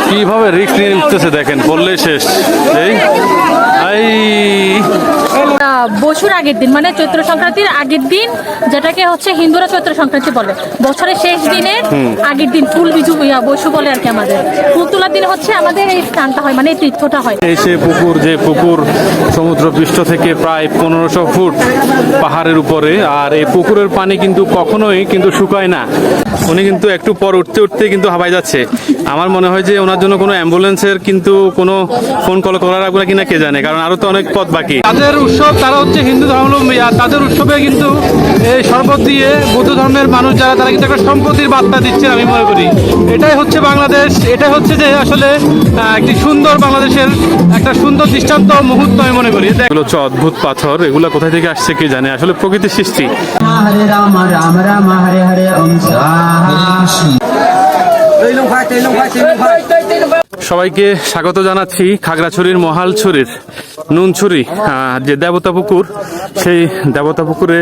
কিভাবে রিস্ক নিয়ে নিতেছে দেখেন, বললেই শেষ। এই বসুর আগের দিন মানে চৈত্র সংক্রান্তির আগের দিন, যেটাকে হচ্ছে হিন্দুরা চৈত্র সংক্রান্তি বলে, বছরের শেষ দিনের আগের দিন ফুল বিজু বসু বলে আর কি। আমাদের ফুল তোলার দিন হচ্ছে আমাদের এই স্নানটা হয়, মানে এই তীর্থটা হয়। এই সে পুকুর, যে পুকুর সমুদ্র পৃষ্ঠ থেকে প্রায় 1500 ফুট পাহাড়ের উপরে, আর এই পুকুরের পানি কিন্তু কখনোই কিন্তু শুকায় না। উনি কিন্তু একটু পর উঠতে উঠতে কিন্তু হাবায় যাচ্ছে। আমার মনে হয় যে ওনার জন্য কোনো অ্যাম্বুলেন্সের কিন্তু কোনো ফোন কল করার আগে কিনা কে জানে, কারণ আরো তো অনেক পথ বাকি। তাদের উৎসব, তারা হচ্ছে হিন্দু ধর্মাবলম্বী, আর তাদের উৎসবে কিন্তু এই শরবত দিয়ে বৌদ্ধ ধর্মের মানুষ যারা, তারা কিন্তু একটা সম্প্রীতির বার্তা দিচ্ছে আমি মনে করি। এটাই হচ্ছে বাংলাদেশ, এটাই হচ্ছে যে আসলে একটি সুন্দর বাংলাদেশের একটা সুন্দর দৃষ্টান্ত মুহূর্ত আমি মনে করি। এগুলো হচ্ছে অদ্ভুত পাথর, এগুলো কোথা থেকে আসছে কে জানে, আসলে প্রকৃতির সৃষ্টি। হরে রাম রাম রাম হরে হরে ওম স্বাহা। সবাইকে স্বাগত জানাচ্ছি খাগড়াছড়ির মহালছড়ির নুনছড়ি যে দেবতা পুকুর, সেই দেবতা পুকুরে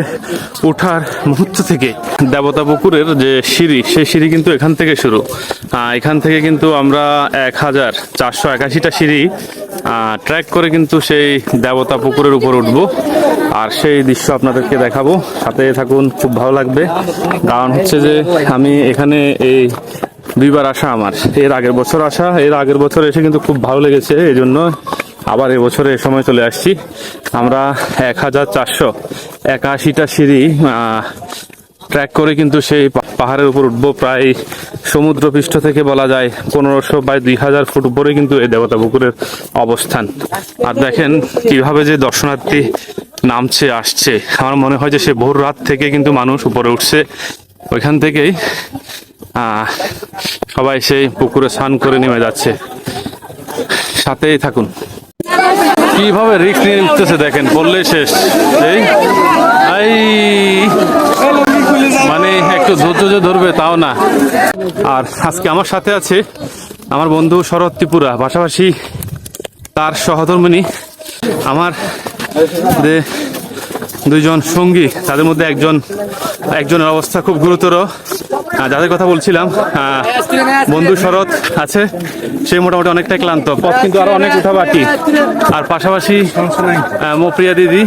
ওঠার মুহূর্ত থেকে দেবতা পুকুরের যে সিঁড়ি, সেই সিঁড়ি কিন্তু এখান থেকে শুরু। এখান থেকে কিন্তু আমরা 1481টা সিঁড়ি ট্র্যাক করে কিন্তু সেই দেবতা পুকুরের উপর উঠবো, আর সেই দৃশ্য আপনাদেরকে দেখাবো। সাথে থাকুন, খুব ভালো লাগবে। কারণ হচ্ছে যে আমি এখানে এই দুইবার আসা, আমার এর আগের বছর আসা, এর আগের বছর এসে কিন্তু খুব ভালো লেগেছে, এই জন্য আবার এবছরে এ সময় চলে আসছি। আমরা 1481টা সিঁড়ি ট্র্যাক করে কিন্তু সেই পাহাড়ের উপর উঠবো। প্রায় সমুদ্রপৃষ্ঠ থেকে বলা যায় 1500 বা 2000 ফুট উপরে কিন্তু এই দেবতা পুকুরের অবস্থান। আর দেখেন কিভাবে যে দর্শনার্থী নামছে আসছে। আমার মনে হয় যে সে ভোর রাত থেকে কিন্তু মানুষ উপরে উঠছে, ওইখান থেকেই সবাই সেই পুকুরে স্নান করে নেমে যাচ্ছে। সাথেই থাকুন। কিভাবে রিস্ক নিয়ে নিতেছে দেখেন, বললেই শেষ। এই মানে একটু ধৈর্য যে ধরবে তাও না। আর আজকে আমার সাথে আছে আমার বন্ধু শরৎ ত্রিপুরা, পাশাপাশি তার সহধর্মিনী আমার যে দুইজন সঙ্গী, তাদের মধ্যে একজনের অবস্থা খুব গুরুতর, যাদের কথা বলছিলাম। বন্ধু শরৎ আছে, সে মোটামুটি অনেকটাই ক্লান্ত, পথ কিন্তু আরো অনেক উঠা বাকি। আর পাশাপাশি মপ্রিয়া দিদি,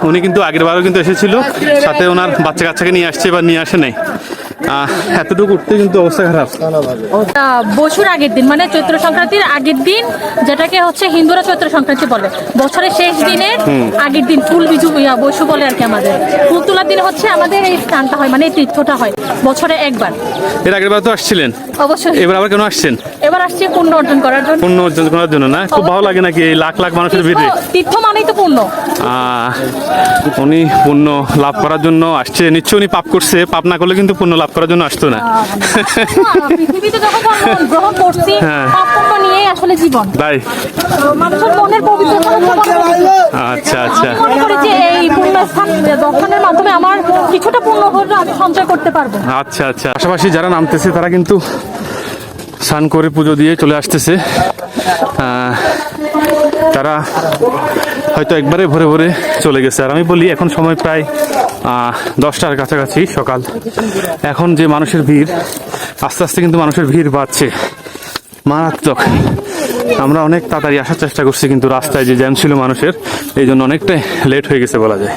উনি কিন্তু আগের বারও কিন্তু এসেছিল, সাথে ওনার বাচ্চা কাচ্চাকে নিয়ে আসছে, এবার নিয়ে আসে নাই। এতটুকু উঠতে কিন্তু অবস্থা খারাপ। বসুর আগের দিন মানে চৈত্র সংক্রান্তির আগের দিন, যেটাকে হচ্ছে হিন্দুরা চৈত্র সংক্রান্তি বলে, বছরের শেষ দিনের আগের দিন ফুল বিজু বসু বলে আর কি। আমাদের ফুল তোলার দিন হচ্ছে আমাদের এই স্নানটা হয়, মানে এই তীর্থটা হয় বছরে একবার। এর আগের বার তো আসছিলেন, অবশ্যই। এবার আবার কেন আসছেন? এবার আসছে পুণ্য অর্জন করার জন্য। পুণ্য অর্জন করার জন্য না? খুব ভালো লাগে নাকি এই লাখ লাখ মানুষের ভিড়ে? তীর্থ মানেই তো পুণ্য। উনি পুণ্য লাভ করার জন্য আসছে, নিশ্চয় উনি পাপ করছে, পাপ না করলে কিন্তু পুণ্য লাভ করার জন্য আসতো না। পৃথিবীতে যখন গ্রহণ করছি, পাপ পুণ্য নিয়েই আসলে জীবন। তাই মানুষের মনের পবিত্রতা। আচ্ছা আচ্ছা, মনে করি যে এই পুণ্য স্থান দর্শনের মাধ্যমে আমার কিছুটা পুণ্য হলে আমি সঞ্চয় করতে পারবো। আচ্ছা আচ্ছা। পাশাপাশি যারা নামতেছে তারা কিন্তু স্নান করে পুজো দিয়ে চলে আসতেছে। তারা হয়তো একবারে ভরে ভরে চলে গেছে। আর আমি বলি, এখন সময় প্রায় 10টার কাছাকাছি সকাল। এখন যে মানুষের ভিড়, আস্তে আস্তে কিন্তু মানুষের ভিড় বাড়ছে, মারাত্মক। আমরা অনেক তাড়াতাড়ি আসার চেষ্টা করছি, কিন্তু রাস্তায় যে জ্যাম ছিল মানুষের, এই জন্য অনেকটাই লেট হয়ে গেছে বলা যায়।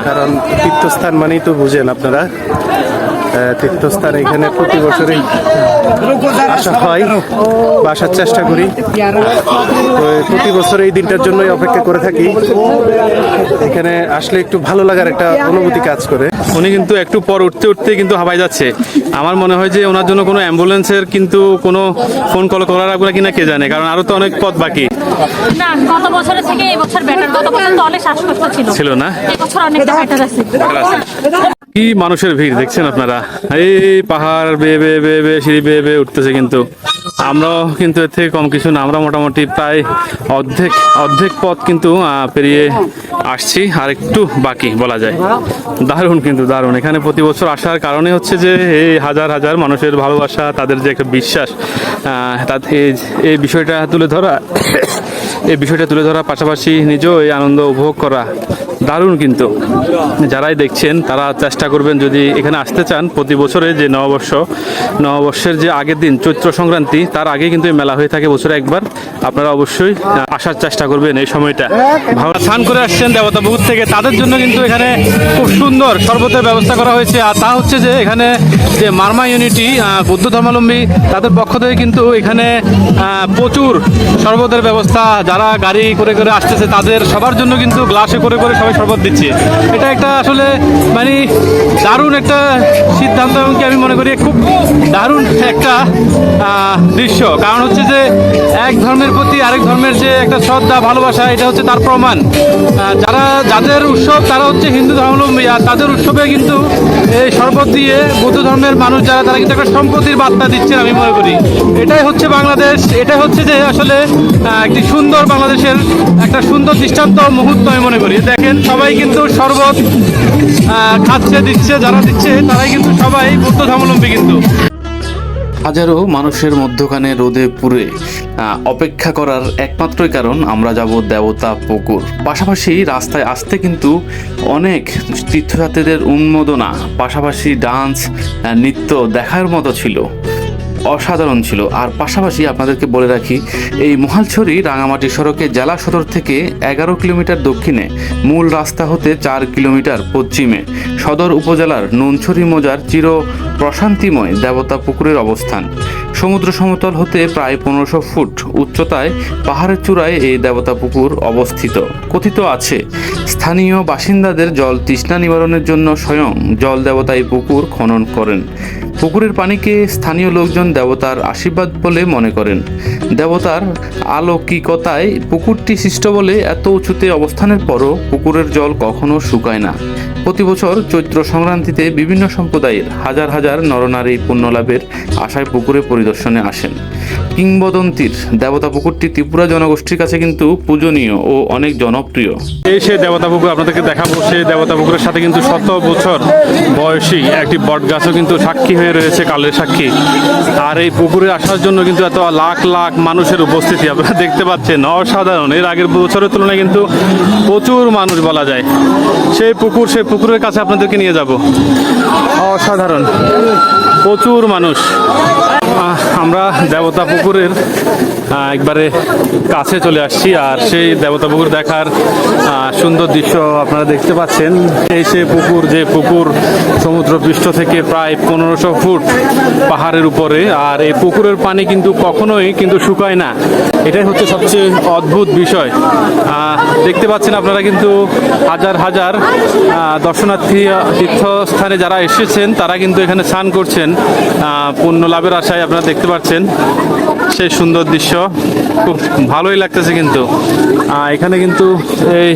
কারণ তীর্থস্থান মানেই তো বুঝেন আপনারা, তীর্থস্থান এখানে প্রতি বছরই আসা হয় বা আসার চেষ্টা করি। তো প্রতি বছর এই দিনটার জন্যই অপেক্ষা করে থাকি। এখানে আসলে একটু ভালো লাগার একটা অনুভূতি কাজ করে। উনি কিন্তু একটু পর উঠতে উঠতে কিন্তু হাবায় যাচ্ছে। আমার মনে হয় যে ওনার জন্য কোনো অ্যাম্বুলেন্সের কিন্তু কোনো ফোন কল করার আগে কিনা কে জানে, কারণ আরো তো অনেক পথ বাকি। না, গত বছরের থেকে এই বছর বেটার। গত বছর তো অনেক শ্বাসকষ্ট ছিল না, এই বছর অনেকটা বেটার আছে। কি মানুষের ভিড় দেখছেন আপনারা, এই পাহাড় বেয়ে বেয়ে বেয়ে বেয়ে সিঁড়ি বেয়ে বেয়ে উঠতেছে। কিন্তু আমরাও কিন্তু এর থেকে কম কিছু না, আমরা মোটামুটি প্রায় অর্ধেক পথ কিন্তু পেরিয়ে আসছি, আর একটু বাকি বলা যায়। দারুণ, কিন্তু দারুণ। এখানে প্রতি বছর আসার কারণে হচ্ছে যে এই হাজার হাজার মানুষের ভালোবাসা, তাদের যে একটা বিশ্বাস, এই বিষয়টা তুলে ধরা, পাশাপাশি নিজেও এই আনন্দ উপভোগ করা। দারুণ কিন্তু যারাই দেখছেন তারা চেষ্টা করবেন যদি এখানে আসতে চান। প্রতি বছরে যে নববর্ষের যে আগের দিন চৈত্র সংক্রান্তি তার আগে কিন্তু এই মেলা হয়ে থাকে বছরে একবার। আপনারা অবশ্যই আসার চেষ্টা করবেন এই সময়টা। ভালো স্নান করে আসছেন দেবতা পুকুর থেকে, তাদের জন্য কিন্তু এখানে খুব সুন্দর শরবতের ব্যবস্থা করা হয়েছে। আর তা হচ্ছে যে এখানে যে মারমা ইউনিটি বৌদ্ধ ধর্মাবলম্বী তাদের পক্ষ থেকে কিন্তু এখানে প্রচুর শরবতের ব্যবস্থা, যারা গাড়ি করে করে আসতেছে তাদের সবার জন্য কিন্তু গ্লাসে করে করে সবাই শরবত দিচ্ছে। এটা একটা আসলে মানে দারুণ একটা সিদ্ধান্ত এবং কি আমি মনে করি খুব দারুণ একটা দৃশ্য। কারণ হচ্ছে যে এক ধর্মের প্রতি আরেক ধর্মের যে একটা শ্রদ্ধা ভালোবাসা, এটা হচ্ছে তার প্রমাণ। যাদের উৎসব তারা হচ্ছে হিন্দু ধর্মাবলম্বী, আর তাদের উৎসবে কিন্তু এই শরবত দিয়ে বৌদ্ধ ধর্মের মানুষ যারা তারা কিন্তু একটা সম্প্রীতির বার্তা দিচ্ছেন আমি মনে করি। এটাই হচ্ছে বাংলাদেশ, এটাই হচ্ছে যে আসলে একটি সুন্দর বাংলাদেশের একটা সুন্দর দৃষ্টান্ত মুহূর্ত আমি মনে করি। দেখেন সবাই কিন্তু শরবত খাচ্ছে, দিচ্ছে, যারা দিচ্ছে তারাই কিন্তু সবাই বৌদ্ধ ধর্মাবলম্বী। কিন্তু হাজারো মানুষের মধ্যখানে রোদে পুড়ে অপেক্ষা করার একমাত্রই কারণ আমরা যাব দেবতা পুকুর। পাশাপাশি রাস্তায় আসতে কিন্তু অনেক তীর্থযাত্রীদের উন্মাদনা, পাশাপাশি ডান্স নৃত্য দেখার মতো ছিল, অসাধারণ ছিল। আর পাশাপাশি আপনাদেরকে বলে রাখি, এই মহালছড়ি রাঙামাটি সড়কে জেলা সদর থেকে 11 কিলোমিটার দক্ষিণে, মূল রাস্তা হতে 4 কিলোমিটার পশ্চিমে সদর উপজেলার নুনছড়ি মৌজার চির প্রশান্তিময় দেবতা পুকুরের অবস্থান। সমুদ্র সমতল হতে প্রায় 1500 ফুট উচ্চতায় পাহাড়ের চূড়ায় এই দেবতা পুকুর অবস্থিত। কথিত আছে, স্থানীয় বাসিন্দাদের জল তৃষ্ণা নিবারণের জন্য স্বয়ং জল দেবতা এই পুকুর খনন করেন। পুকুরের পানিকে স্থানীয় লোকজন দেবতার আশীর্বাদ বলে মনে করেন। দেবতার অলৌকিকতায় পুকুরটি সৃষ্ট বলে এত উঁচুতে অবস্থানের পরও পুকুরের জল কখনো শুকায় না। প্রতি বছর চৈত্র সংক্রান্তিতে বিভিন্ন সম্প্রদায়ের হাজার হাজার নরনারী পুণ্যলাভের আশায় পুকুরে পরিদর্শনে আসেন। কিংবদন্তির দেবতা পুকুরটি ত্রিপুরা জনগোষ্ঠীর কাছে কিন্তু পূজনীয় ও অনেক জনপ্রিয়। এই সে দেবতা পুকুর আপনাদেরকে দেখাবো। সেই দেবতা পুকুরের সাথে কিন্তু 100 বছর বয়সী একটি বট গাছও কিন্তু সাক্ষী হয়ে রয়েছে, কালের সাক্ষী। আর এই পুকুরে আসার জন্য কিন্তু এত লাখ লাখ মানুষের উপস্থিতি আপনারা দেখতে পাচ্ছেন, অসাধারণ। এর আগের বছরের তুলনায় কিন্তু প্রচুর মানুষ বলা যায়। সেই পুকুরের কাছে আপনাদেরকে নিয়ে যাব। অসাধারণ, প্রচুর মানুষ। আমরা দেবতা পুকুরের একবারে কাছে চলে আসছি, আর সেই দেবতা পুকুর দেখার সুন্দর দৃশ্য আপনারা দেখতে পাচ্ছেন। এই সে পুকুর, যে পুকুর সমুদ্র পৃষ্ঠ থেকে প্রায় 1500 ফুট পাহাড়ের উপরে। আর এই পুকুরের পানি কিন্তু কখনোই কিন্তু শুকায় না, এটাই হচ্ছে সবচেয়ে অদ্ভুত বিষয়। দেখতে পাচ্ছেন আপনারা কিন্তু হাজার হাজার দর্শনার্থী তীর্থস্থানে যারা এসেছেন তারা কিন্তু এখানে স্নান করছেন পুণ্য লাভের আশায়। আপনারা দেখতে পাচ্ছেন সেই সুন্দর দৃশ্য, খুব ভালোই লাগতেছে। কিন্তু এখানে কিন্তু এই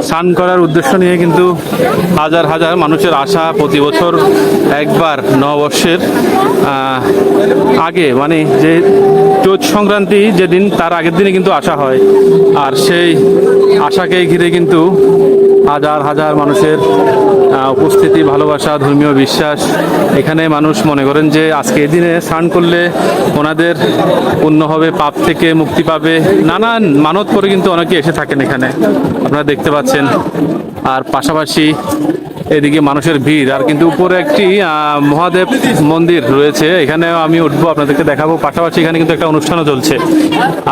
স্নান করার উদ্দেশ্য নিয়ে কিন্তু হাজার হাজার মানুষের আশা। প্রতি বছর একবার নববর্ষের আগে, মানে যে চৈত সংক্রান্তি যেদিন তার আগের দিনে কিন্তু আসা হয়। আর সেই আশাকে ঘিরে কিন্তু হাজার হাজার মানুষের উপস্থিতি, ভালোবাসা, ধর্মীয় বিশ্বাস। এখানে মানুষ মনে করেন যে আজকে এই দিনে স্নান করলে ওনাদের পুণ্য হবে, পাপ থেকে মুক্তি পাবে, নানান মানত করে কিন্তু অনেকে এসে থাকেন এখানে, আপনারা দেখতে পাচ্ছেন। আর পাশাপাশি এদিকে মানুষের ভিড়। আর কিন্তু উপরে একটি মহাদেব মন্দির রয়েছে, এখানে আমি উঠবো, আপনাদেরকে দেখাবো। পাশাপাশি এখানে কিন্তু একটা অনুষ্ঠানও চলছে।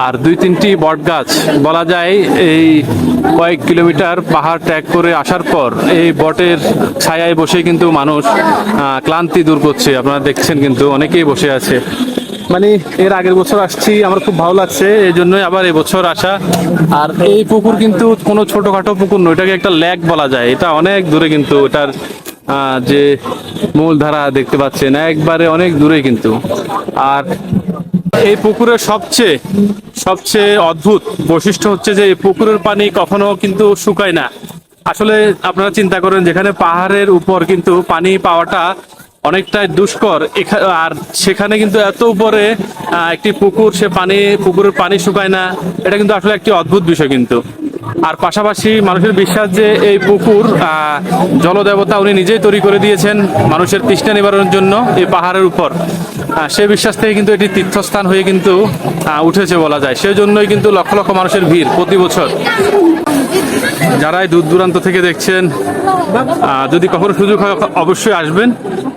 আর 2-3টি বট গাছ, বলা যায় এই কয়েক কিলোমিটার পাহাড় ট্রেক করে আসার পর এই বটের ছায়ায় বসে কিন্তু মানুষ ক্লান্তি দূর করছে। আপনারা দেখছেন কিন্তু অনেকেই বসে আছে। মানে এর আগের বছর আসছি, আমার খুব ভালো লাগছে, এই জন্যই আবার এবছর আসা। আর এই পুকুর কিন্তু কোনো ছোটখাটো পুকুর নয়, এটাকে একটা লেক বলা যায়। এটা অনেক দূরে, কিন্তু এটার যে মূলধারা দেখতে পাচ্ছেন একবারে অনেক দূরে কিন্তু। আর এই পুকুরের সবচেয়ে অদ্ভুত বৈশিষ্ট্য হচ্ছে যে এই পুকুরের পানি কখনো কিন্তু শুকায় না। আসলে আপনারা চিন্তা করেন, যেখানে পাহাড়ের উপর কিন্তু পানি পাওয়াটা অনেকটাই দুষ্কর, আর সেখানে কিন্তু এত উপরে একটি পুকুর, পুকুরের পানি শুকায় না, এটা কিন্তু আসলে একটি অদ্ভুত বিষয় কিন্তু। আর পাশাপাশি মানুষের বিশ্বাস যে এই পুকুর জলদেবতা উনি নিজেই তৈরি করে দিয়েছেন মানুষের তৃষ্ণা নিবারণের জন্য এই পাহাড়ের উপর। সেই বিশ্বাস থেকে কিন্তু এটি তীর্থস্থান হয়ে কিন্তু উঠেছে বলা যায়। সেই জন্যই কিন্তু লক্ষ লক্ষ মানুষের ভিড় প্রতি বছর। যারাই দূর দূরান্ত থেকে দেখছেন, যদি কখনো সুযোগ হয় অবশ্যই আসবেন,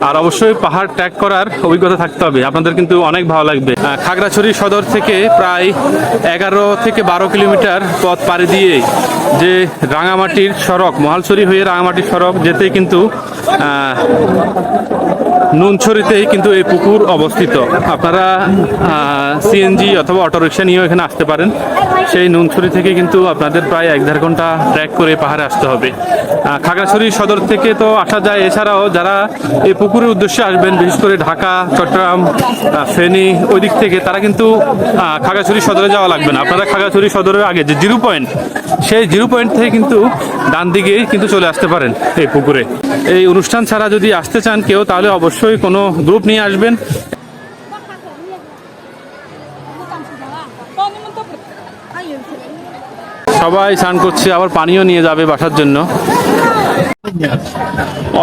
আর অবশ্যই পাহাড় ট্রেক করার অভিজ্ঞতা থাকতে হবে, আপনাদের কিন্তু অনেক ভালো লাগবে। খাগড়াছড়ি সদর থেকে প্রায় 11 থেকে 12 কিলোমিটার পথ পাড়ি দিয়ে যে রাঙামাটির সড়ক, মহালছড়ি হয়ে রাঙামাটির সড়ক যেতে কিন্তু নুনছড়িতেই কিন্তু এই পুকুর অবস্থিত। আপনারা সিএনজি অথবা অটোরিকশা নিয়েও এখানে আসতে পারেন। সেই নুনছড়ি থেকে কিন্তু আপনাদের প্রায় 1-1.5 ঘন্টা ট্রেক করে পাহাড়ে আসতে হবে। খাগড়াছড়ি সদর থেকে তো আসা যায়, এছাড়াও যারা এই পুকুরের উদ্দেশ্যে আসবেন, বিশেষ করে ঢাকা, চট্টগ্রাম, ফেনী ওই দিক থেকে, তারা কিন্তু খাগড়াছড়ি সদরে যাওয়া লাগবে না। আপনারা খাগড়াছড়ি সদরের আগে যে জিরো পয়েন্ট, সেই জিরো পয়েন্ট থেকে কিন্তু ডান দিকে কিন্তু চলে আসতে পারেন এই পুকুরে। এই অনুষ্ঠান ছাড়া যদি আসতে চান কেউ, তাহলে অবশ্যই কোনো গ্রুপ নিয়ে আসবেন। সবাই স্নান করছে, আবার পানিও নিয়ে যাবে বাসার জন্য।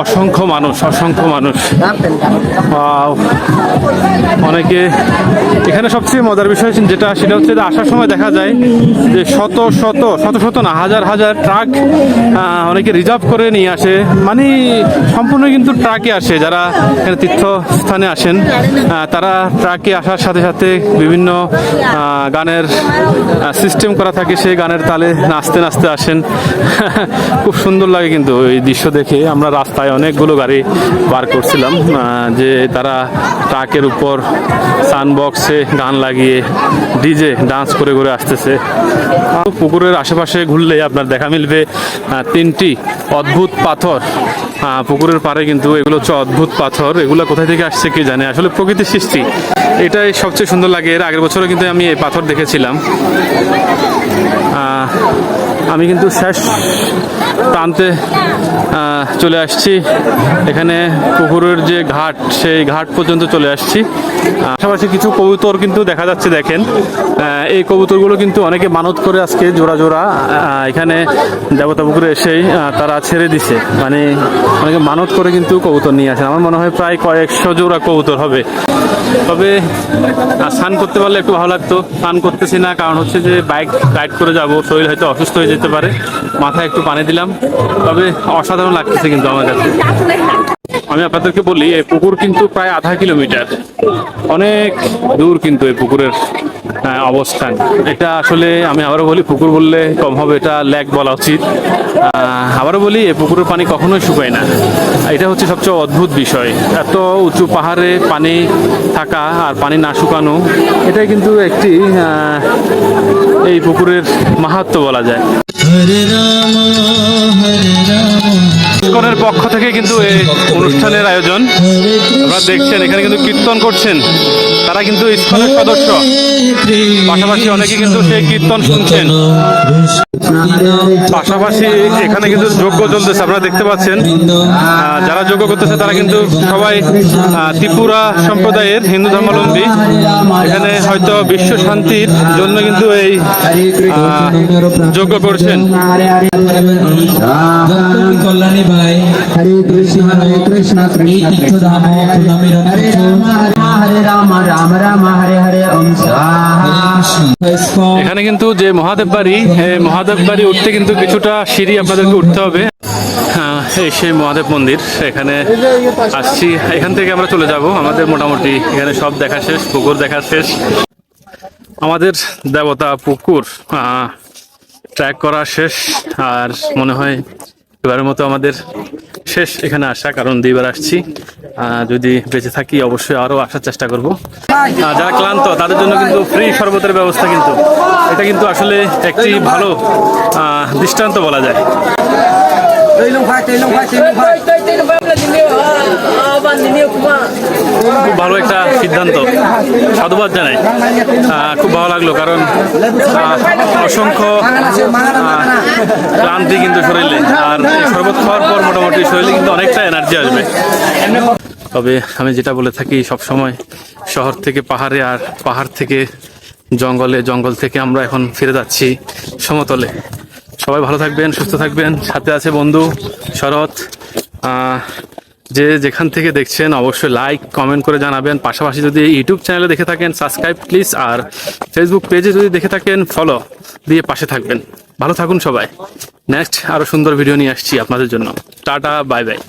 অসংখ্য মানুষ, অসংখ্য মানুষ। Wow! অনেকে এখানে সবচেয়ে মজার বিষয় যেটা, সেটা হচ্ছে যে আসার সময় দেখা যায় যে শত শত না, হাজার হাজার ট্রাক অনেকে রিজার্ভ করে নিয়ে আসে, মানে সম্পূর্ণ কিন্তু ট্রাকে আসে। যারা এখানে তীর্থস্থানে আসেন, তারা ট্রাকে আসার সাথে সাথে বিভিন্ন গানের সিস্টেম করা থাকে, সেই গানের তালে নাচতে নাচতে আসেন। খুব সুন্দর লাগে কিন্তু এই দৃশ্য দেখে। আমরা রাস্তায় অনেকগুলো গাড়ি বার করছিলাম, যে তারা ট্রাকের উপর সাউন্ডবক্সে গান লাগিয়ে ডিজে ডান্স করে করে আসতেছে। পুকুরের আশেপাশে ঘুরলে আপনার দেখা মিলবে 3টি অদ্ভুত পাথর পুকুরের পাড়ে। কিন্তু এগুলো হচ্ছে অদ্ভুত পাথর। এগুলো কোথায় থেকে আসছে কে জানে, আসলে প্রকৃতির সৃষ্টি। এটাই সবচেয়ে সুন্দর লাগে। এর আগের বছরও কিন্তু আমি এই পাথর দেখেছিলাম। আমি কিন্তু শেষ প্রান্তে চলে আসছি। এখানে পুকুরের যে ঘাট, সেই ঘাট পর্যন্ত চলে আসছি। পাশাপাশি কিছু কবুতর কিন্তু দেখা যাচ্ছে। দেখেন, এই কবুতরগুলো কিন্তু অনেকে মানত করে আজকে জোড়া জোড়া এখানে দেবতা পুকুরে এসেই তারা ছেড়ে দিছে। মানে অনেকে মানত করে কিন্তু কবুতর নিয়ে আসেন। আমার মনে হয় প্রায় কয়েকশো জোড়া কবুতর হবে। তবে স্নান করতে পারলে একটু ভালো লাগতো। স্নান করতেছি না, কারণ হচ্ছে যে বাইক রাইড করে যাব, শরীর হয়তো অসুস্থ হয়ে যেতে পারে। মাথায় একটু পানি দিলাম, তবে অসাধারণ লাগতেছে কিন্তু আমার কাছে। আমি আপনাদেরকে বলি, এই পুকুর কিন্তু প্রায় 0.5 কিলোমিটার, অনেক দূর কিন্তু এই পুকুরের অবস্থান। এটা আসলে আমি আবারও বলি, পুকুর বললে কম হবে, এটা লেক বলা উচিত। আবারও বলি, এই পুকুরের পানি কখনোই শুকায় না। এটা হচ্ছে সবচেয়ে অদ্ভুত বিষয়। এত উঁচু পাহাড়ে পানি থাকা আর পানি না শুকানো, এটাই কিন্তু একটি এই পুকুরের মাহাত্ম্য বলা যায়। ইসকনের পক্ষ থেকে কিন্তু এই অনুষ্ঠানের আয়োজন। আপনারা দেখছেন এখানে কিন্তু কীর্তন করছেন, তারা কিন্তু ইসকনের সদস্য। পাশাপাশি অনেকে কিন্তু সেই কীর্তন শুনছেন। পাশাপাশি এখানে কিন্তু যজ্ঞ চলতেছে, আপনারা দেখতে পাচ্ছেন। যারা যজ্ঞ করতেছে তারা কিন্তু সবাই ত্রিপুরা সম্প্রদায়ের হিন্দু ধর্মাবলম্বী। এখানে হয়তো বিশ্ব শান্তির জন্য কিন্তু এই যজ্ঞ করছেন। কল্যাণী ভাই, হরে কৃষ্ণ তীর্থধাম হরে রাম রাম রাম হরে হরে ওম স্বাহা। এখানে কিন্তু যে মহাদেব বাড়ি, মহাদেব বাড়ি উঠতে কিন্তু কিছুটা সিঁড়ি আপনাদেরকে উঠতে হবে। এই সেই মহাদেব মন্দির, এখানে আসছি। এখান থেকে আমরা চলে যাব। আমাদের মোটামুটি এখানে সব দেখা শেষ, পুকুর দেখা শেষ। আমাদের দেবতা পুকুর ট্র্যাক করা শেষ, আর মনে হয় এবারের মতো আমাদের শেষ এখানে আসা, কারণ 2বার আসছি। যদি বেঁচে থাকি অবশ্যই আরও আসার চেষ্টা করব। যারা ক্লান্ত তাদের জন্য কিন্তু ফ্রি শরবতের ব্যবস্থা, কিন্তু এটা কিন্তু আসলে একটি ভালো দৃষ্টান্ত বলা যায়। খুব ভালো একটা সিদ্ধান্ত, সাধুবাদ জানাই। খুব ভালো লাগলো, কারণ অসংখ্য ক্লান্তি কিন্তু শরীরে, আর শরবত খাওয়ার পর মোটামুটি শরীরে কিন্তু অনেকটা এনার্জি আসবে। তবে আমি যেটা বলে থাকি সব সময়, শহর থেকে পাহাড়ে, আর পাহাড় থেকে জঙ্গলে, জঙ্গল থেকে আমরা এখন ফিরে যাচ্ছি সমতলে। সবাই ভালো থাকবেন, সুস্থ থাকবেন। সাথে আছে বন্ধু শরৎ। যে যেখান থেকে দেখছেন অবশ্যই লাইক কমেন্ট করে জানাবেন। পাশাপাশি যদি ইউটিউব চ্যানেলে দেখে থাকেন সাবস্ক্রাইব প্লিজ, আর ফেসবুক পেজে যদি দেখে থাকেন ফলো দিয়ে পাশে থাকবেন। ভালো থাকুন সবাই। নেক্সট আরো সুন্দর ভিডিও নিয়ে আসছি আপনাদের জন্য। Tata, bye bye.